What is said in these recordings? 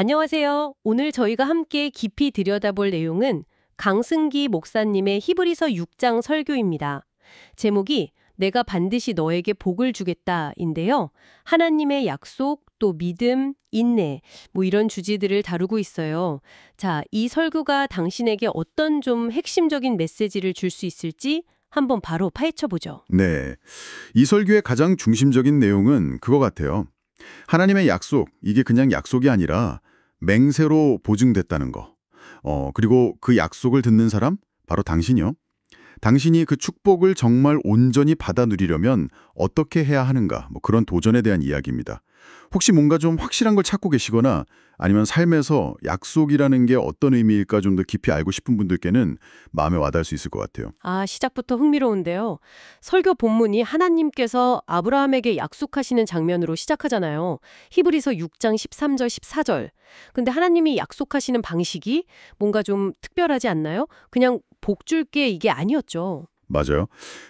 안녕하세요. 오늘 저희가 함께 깊이 들여다볼 내용은 강승기 목사님의 히브리서 6장 설교입니다. 제목이 내가 반드시 너에게 복을 주겠다인데요. 하나님의 약속, 또 믿음, 인내, 이런 주제들을 다루고 있어요. 자, 이 설교가 당신에게 어떤 좀 핵심적인 메시지를 줄 수 있을지 한번 바로 파헤쳐보죠. 네. 이 설교의 가장 중심적인 내용은 그거 같아요. 하나님의 약속, 이게 그냥 약속이 아니라 맹세로 보증됐다는 거. 그리고 그 약속을 듣는 사람? 바로 당신이요. 당신이 그 축복을 정말 온전히 받아 누리려면 어떻게 해야 하는가? 그런 도전에 대한 이야기입니다. 혹시 뭔가 좀 확실한 걸 찾고 계시거나 아니면 삶에서 약속이라는 게 어떤 의미일까 좀 더 깊이 알고 싶은 분들께는 마음에 와닿을 수 있을 것 같아요. 시작부터 흥미로운데요. 설교 본문이 하나님께서 아브라함에게 약속하시는 장면으로 시작하잖아요. 히브리서 6장 13절, 14절. 근데 하나님이 약속하시는 방식이 뭔가 좀 특별하지 않나요? 그냥 복 줄게 이게 아니었죠. 맞아요.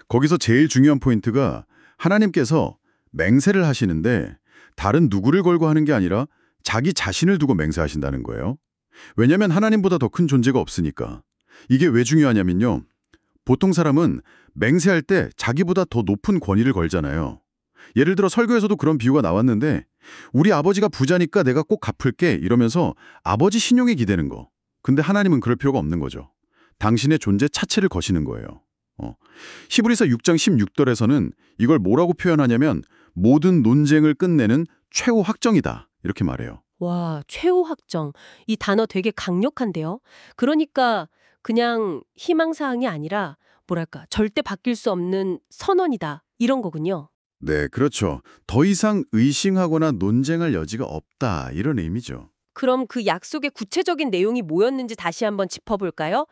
거기서 제일 중요한 포인트가 하나님께서 맹세를 하시는데 다른 누구를 걸고 하는 게 아니라 자기 자신을 두고 맹세하신다는 거예요. 왜냐하면 하나님보다 더 큰 존재가 없으니까. 이게 왜 중요하냐면요. 보통 사람은 맹세할 때 자기보다 더 높은 권위를 걸잖아요. 예를 들어 설교에서도 그런 비유가 나왔는데 우리 아버지가 부자니까 내가 꼭 갚을게 이러면서 아버지 신용에 기대는 거. 근데 하나님은 그럴 필요가 없는 거죠. 당신의 존재 자체를 거시는 거예요. 히브리서 6장 16절에서는 이걸 뭐라고 표현하냐면 모든 논쟁을 끝내는 최후 확정이다. 이렇게 말해요. 와, 최후 확정. 이 단어 되게 강력한데요. 그러니까 그냥 희망사항이 아니라 뭐랄까 절대 바뀔 수 없는 선언이다. 이런 거군요. 네, 그렇죠. 더 이상 의심하거나 논쟁할 여지가 없다. 이런 의미죠. 그럼 그 약속의 구체적인 내용이 뭐였는지 다시 한번 짚어볼까요?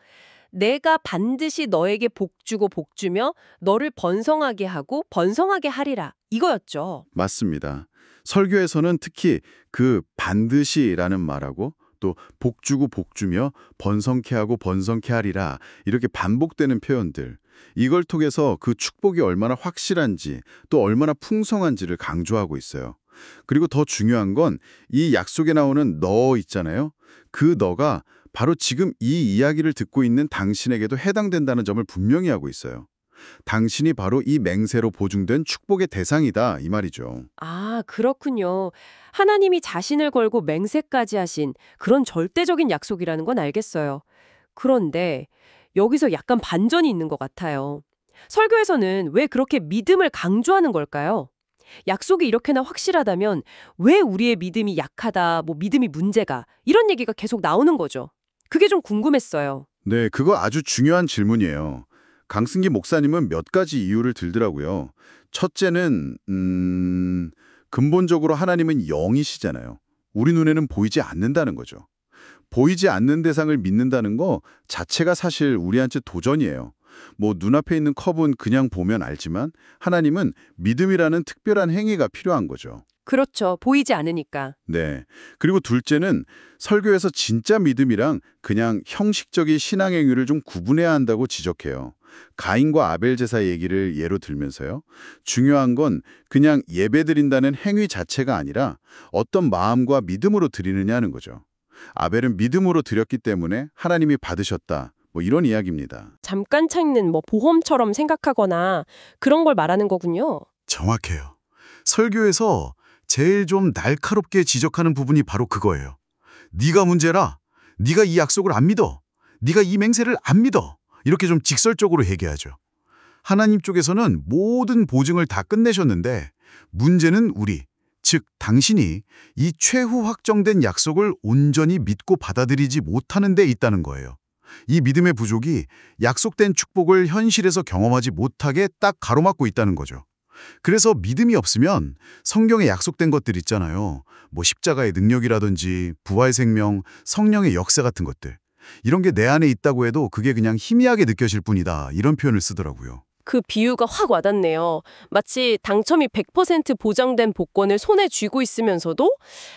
내가 반드시 너에게 복 주고 복 주며 너를 번성하게 하고 번성하게 하리라. 이거였죠. 맞습니다. 설교에서는 특히 그 반드시라는 말하고 또 복주고 복주며 번성케 하고 번성케 하리라 이렇게 반복되는 표현들 이걸 통해서 그 축복이 얼마나 확실한지 또 얼마나 풍성한지를 강조하고 있어요. 그리고 더 중요한 건 이 약속에 나오는 너 있잖아요. 그 너가 바로 지금 이 이야기를 듣고 있는 당신에게도 해당된다는 점을 분명히 하고 있어요. 당신이 바로 이 맹세로 보증된 축복의 대상이다 이 말이죠. 그렇군요. 하나님이 자신을 걸고 맹세까지 하신 그런 절대적인 약속이라는 건 알겠어요. 그런데 여기서 약간 반전이 있는 것 같아요. 설교에서는 왜 그렇게 믿음을 강조하는 걸까요? 약속이 이렇게나 확실하다면 왜 우리의 믿음이 약하다, 믿음이 문제가 이런 얘기가 계속 나오는 거죠. 그게 좀 궁금했어요. 네, 그거 아주 중요한 질문이에요. 강승기 목사님은 몇 가지 이유를 들더라고요. 첫째는 근본적으로 하나님은 영이시잖아요. 우리 눈에는 보이지 않는다는 거죠. 보이지 않는 대상을 믿는다는 거 자체가 사실 우리한테 도전이에요. 눈앞에 있는 컵은 그냥 보면 알지만 하나님은 믿음이라는 특별한 행위가 필요한 거죠. 그렇죠. 보이지 않으니까. 네. 그리고 둘째는 설교에서 진짜 믿음이랑 그냥 형식적인 신앙 행위를 좀 구분해야 한다고 지적해요. 가인과 아벨 제사 얘기를 예로 들면서요. 중요한 건 그냥 예배드린다는 행위 자체가 아니라 어떤 마음과 믿음으로 드리느냐는 거죠. 아벨은 믿음으로 드렸기 때문에 하나님이 받으셨다. 이런 이야기입니다. 잠깐 찾는 보험처럼 생각하거나 그런 걸 말하는 거군요. 정확해요. 설교에서 제일 좀 날카롭게 지적하는 부분이 바로 그거예요. 네가 문제라. 네가 이 약속을 안 믿어. 네가 이 맹세를 안 믿어. 이렇게 좀 직설적으로 얘기하죠. 하나님 쪽에서는 모든 보증을 다 끝내셨는데 문제는 우리, 즉 당신이 이 최후 확정된 약속을 온전히 믿고 받아들이지 못하는 데 있다는 거예요. 이 믿음의 부족이 약속된 축복을 현실에서 경험하지 못하게 딱 가로막고 있다는 거죠. 그래서 믿음이 없으면 성경에 약속된 것들 있잖아요. 십자가의 능력이라든지 부활 생명, 성령의 역사 같은 것들. 이런 게 내 안에 있다고 해도 그게 그냥 희미하게 느껴질 뿐이다. 이런 표현을 쓰더라고요. 그 비유가 확 와닿네요. 마치 당첨이 100% 보장된 복권을 손에 쥐고 있으면서도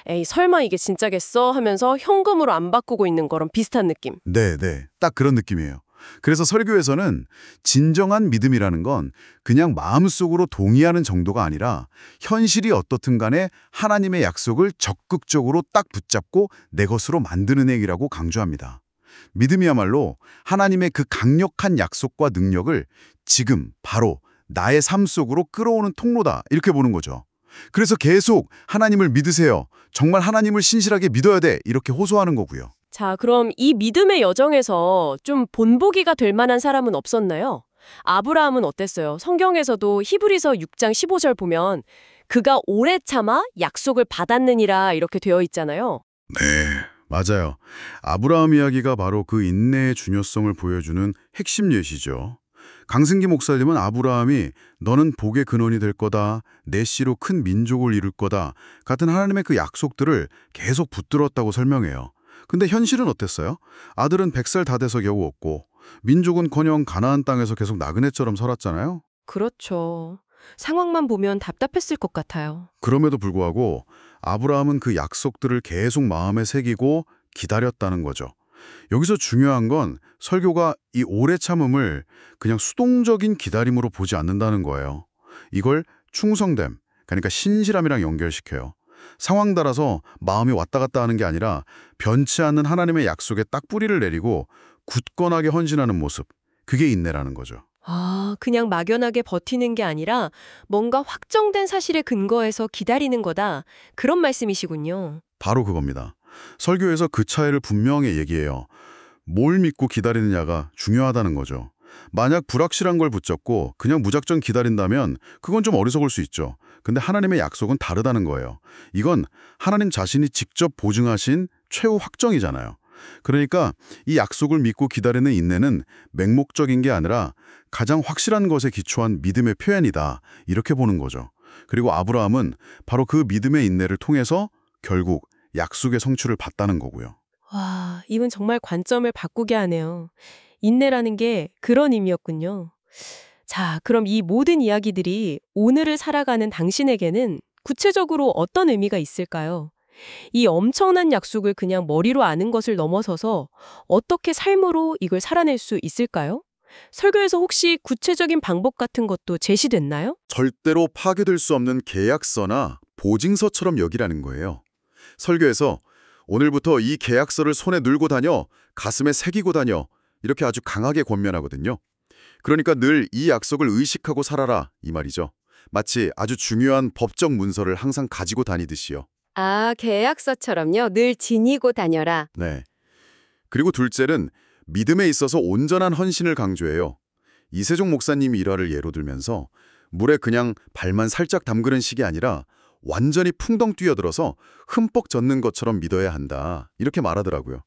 에이 설마 이게 진짜겠어 하면서 현금으로 안 바꾸고 있는 거랑 비슷한 느낌. 네. 딱 그런 느낌이에요. 그래서 설교에서는 진정한 믿음이라는 건 그냥 마음속으로 동의하는 정도가 아니라 현실이 어떻든 간에 하나님의 약속을 적극적으로 딱 붙잡고 내 것으로 만드는 행위라고 강조합니다. 믿음이야말로 하나님의 그 강력한 약속과 능력을 지금 바로 나의 삶 속으로 끌어오는 통로다 이렇게 보는 거죠. 그래서 계속 하나님을 믿으세요. 정말 하나님을 신실하게 믿어야 돼. 이렇게 호소하는 거고요. 자, 그럼 이 믿음의 여정에서 좀 본보기가 될 만한 사람은 없었나요? 아브라함은 어땠어요? 성경에서도 히브리서 6장 15절 보면 그가 오래 참아 약속을 받았느니라 이렇게 되어 있잖아요. 네, 맞아요. 아브라함 이야기가 바로 그 인내의 중요성을 보여주는 핵심 예시죠. 강승기 목사님은 아브라함이 너는 복의 근원이 될 거다, 내 씨로 큰 민족을 이룰 거다 같은 하나님의 그 약속들을 계속 붙들었다고 설명해요. 근데 현실은 어땠어요? 아들은 100살 다 돼서 겨우 얻고 민족은커녕 가나안 땅에서 계속 나그네처럼 살았잖아요. 그렇죠. 상황만 보면 답답했을 것 같아요. 그럼에도 불구하고 아브라함은 그 약속들을 계속 마음에 새기고 기다렸다는 거죠. 여기서 중요한 건 설교가 이 오래 참음을 그냥 수동적인 기다림으로 보지 않는다는 거예요. 이걸 충성됨, 그러니까 신실함이랑 연결시켜요. 상황 따라서 마음이 왔다 갔다 하는 게 아니라 변치 않는 하나님의 약속에 딱 뿌리를 내리고 굳건하게 헌신하는 모습, 그게 인내라는 거죠. 아, 그냥 막연하게 버티는 게 아니라 뭔가 확정된 사실에 근거해서 기다리는 거다. 그런 말씀이시군요. 바로 그겁니다. 설교에서 그 차이를 분명히 얘기해요. 뭘 믿고 기다리느냐가 중요하다는 거죠. 만약 불확실한 걸 붙잡고 그냥 무작정 기다린다면 그건 좀 어리석을 수 있죠. 근데 하나님의 약속은 다르다는 거예요. 이건 하나님 자신이 직접 보증하신 최후 확정이잖아요. 그러니까 이 약속을 믿고 기다리는 인내는 맹목적인 게 아니라 가장 확실한 것에 기초한 믿음의 표현이다. 이렇게 보는 거죠. 그리고 아브라함은 바로 그 믿음의 인내를 통해서 결국 약속의 성취를 봤다는 거고요. 와, 이분 정말 관점을 바꾸게 하네요. 인내라는 게 그런 의미였군요. 자, 그럼 이 모든 이야기들이 오늘을 살아가는 당신에게는 구체적으로 어떤 의미가 있을까요? 이 엄청난 약속을 그냥 머리로 아는 것을 넘어서서 어떻게 삶으로 이걸 살아낼 수 있을까요? 설교에서 혹시 구체적인 방법 같은 것도 제시됐나요? 절대로 파괴될 수 없는 계약서나 보증서처럼 여기라는 거예요. 설교에서 오늘부터 이 계약서를 손에 들고 다녀, 가슴에 새기고 다녀 이렇게 아주 강하게 권면하거든요. 그러니까 늘 이 약속을 의식하고 살아라 이 말이죠. 마치 아주 중요한 법적 문서를 항상 가지고 다니듯이요. 아, 계약서처럼요. 늘 지니고 다녀라. 네. 그리고 둘째는 믿음에 있어서 온전한 헌신을 강조해요. 이세종 목사님이 일화를 예로 들면서 물에 그냥 발만 살짝 담그는 식이 아니라 완전히 풍덩 뛰어들어서 흠뻑 젖는 것처럼 믿어야 한다. 이렇게 말하더라고요.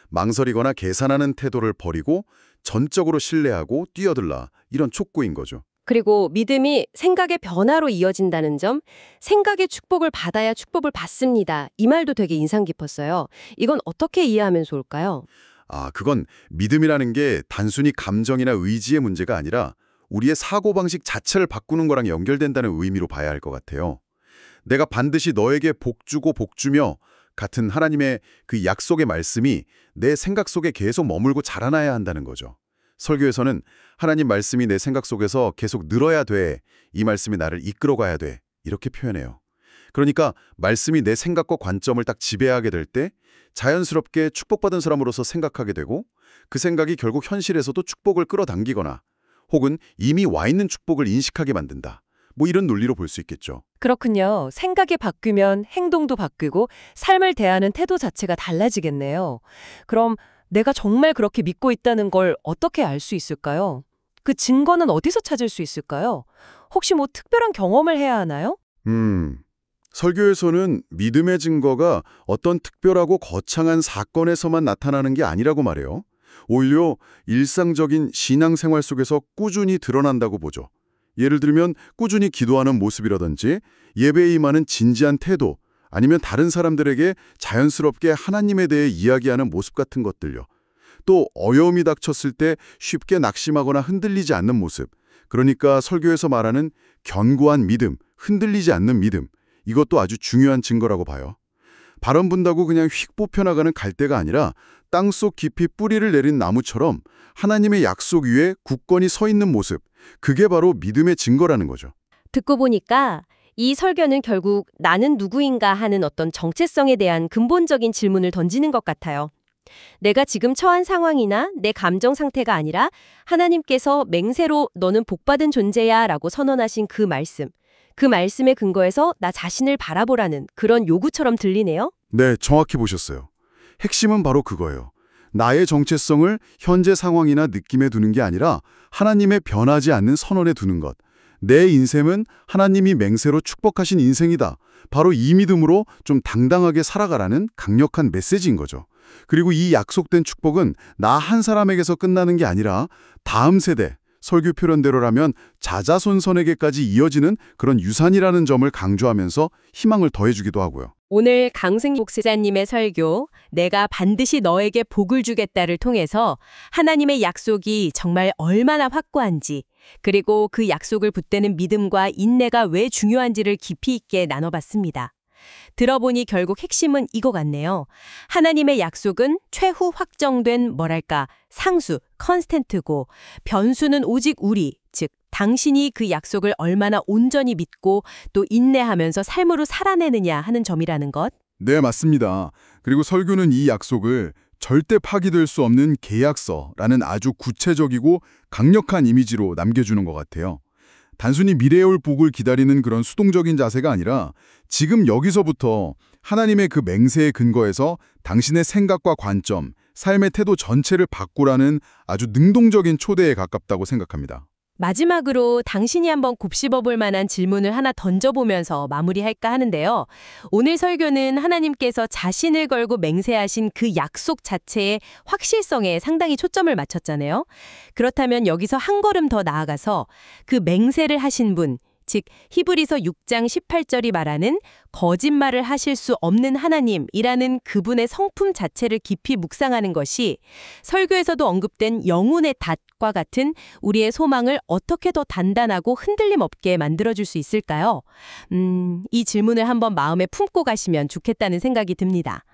망설이거나 계산하는 태도를 버리고 전적으로 신뢰하고 뛰어들라. 이런 촉구인 거죠. 그리고 믿음이 생각의 변화로 이어진다는 점, 생각의 축복을 받아야 축복을 받습니다. 이 말도 되게 인상 깊었어요. 이건 어떻게 이해하면 좋을까요? 그건 믿음이라는 게 단순히 감정이나 의지의 문제가 아니라 우리의 사고방식 자체를 바꾸는 거랑 연결된다는 의미로 봐야 할 것 같아요. 내가 반드시 너에게 복 주고 복 주며 같은 하나님의 그 약속의 말씀이 내 생각 속에 계속 머물고 자라나야 한다는 거죠. 설교에서는 하나님 말씀이 내 생각 속에서 계속 늘어야 돼. 이 말씀이 나를 이끌어가야 돼. 이렇게 표현해요. 그러니까 말씀이 내 생각과 관점을 딱 지배하게 될 때 자연스럽게 축복받은 사람으로서 생각하게 되고 그 생각이 결국 현실에서도 축복을 끌어당기거나 혹은 이미 와 있는 축복을 인식하게 만든다. 뭐 이런 논리로 볼 수 있겠죠. 그렇군요. 생각이 바뀌면 행동도 바뀌고 삶을 대하는 태도 자체가 달라지겠네요. 그럼 내가 정말 그렇게 믿고 있다는 걸 어떻게 알 수 있을까요? 그 증거는 어디서 찾을 수 있을까요? 혹시 뭐 특별한 경험을 해야 하나요? 설교에서는 믿음의 증거가 어떤 특별하고 거창한 사건에서만 나타나는 게 아니라고 말해요. 오히려 일상적인 신앙생활 속에서 꾸준히 드러난다고 보죠. 예를 들면 꾸준히 기도하는 모습이라든지 예배에 임하는 진지한 태도, 아니면 다른 사람들에게 자연스럽게 하나님에 대해 이야기하는 모습 같은 것들요. 또 어려움이 닥쳤을 때 쉽게 낙심하거나 흔들리지 않는 모습, 그러니까 설교에서 말하는 견고한 믿음, 흔들리지 않는 믿음, 이것도 아주 중요한 증거라고 봐요. 바람 분다고 그냥 휙 뽑혀나가는 갈대가 아니라 땅속 깊이 뿌리를 내린 나무처럼 하나님의 약속 위에 굳건히 서 있는 모습, 그게 바로 믿음의 증거라는 거죠. 듣고 보니까 이 설교는 결국 나는 누구인가 하는 어떤 정체성에 대한 근본적인 질문을 던지는 것 같아요. 내가 지금 처한 상황이나 내 감정 상태가 아니라 하나님께서 맹세로 너는 복받은 존재야 라고 선언하신 그 말씀. 그 말씀에 근거해서 나 자신을 바라보라는 그런 요구처럼 들리네요. 네, 정확히 보셨어요. 핵심은 바로 그거예요. 나의 정체성을 현재 상황이나 느낌에 두는 게 아니라 하나님의 변하지 않는 선언에 두는 것. 내 인생은 하나님이 맹세로 축복하신 인생이다. 바로 이 믿음으로 좀 당당하게 살아가라는 강력한 메시지인 거죠. 그리고 이 약속된 축복은 나 한 사람에게서 끝나는 게 아니라 다음 세대, 설교 표현대로라면 자자손손에게까지 이어지는 그런 유산이라는 점을 강조하면서 희망을 더해주기도 하고요. 오늘 강승기 목사님의 설교 내가 반드시 너에게 복을 주겠다를 통해서 하나님의 약속이 정말 얼마나 확고한지 그리고 그 약속을 붙드는 믿음과 인내가 왜 중요한지를 깊이 있게 나눠봤습니다. 들어보니 결국 핵심은 이거 같네요. 하나님의 약속은 최후 확정된 상수, 컨스텐트고 변수는 오직 우리, 즉 당신이 그 약속을 얼마나 온전히 믿고 또 인내하면서 삶으로 살아내느냐 하는 점이라는 것. 네, 맞습니다. 그리고 설교는 이 약속을 절대 파기될 수 없는 계약서라는 아주 구체적이고 강력한 이미지로 남겨주는 것 같아요. 단순히 미래에 올 복을 기다리는 그런 수동적인 자세가 아니라 지금 여기서부터 하나님의 그 맹세에 근거해서 당신의 생각과 관점, 삶의 태도 전체를 바꾸라는 아주 능동적인 초대에 가깝다고 생각합니다. 마지막으로 당신이 한번 곱씹어볼 만한 질문을 하나 던져보면서 마무리할까 하는데요. 오늘 설교는 하나님께서 자신을 걸고 맹세하신 그 약속 자체의 확실성에 상당히 초점을 맞췄잖아요. 그렇다면 여기서 한 걸음 더 나아가서 그 맹세를 하신 분, 즉 히브리서 6장 18절이 말하는 거짓말을 하실 수 없는 하나님이라는 그분의 성품 자체를 깊이 묵상하는 것이 설교에서도 언급된 영혼의 닷과 같은 우리의 소망을 어떻게 더 단단하고 흔들림 없게 만들어줄 수 있을까요? 이 질문을 한번 마음에 품고 가시면 좋겠다는 생각이 듭니다.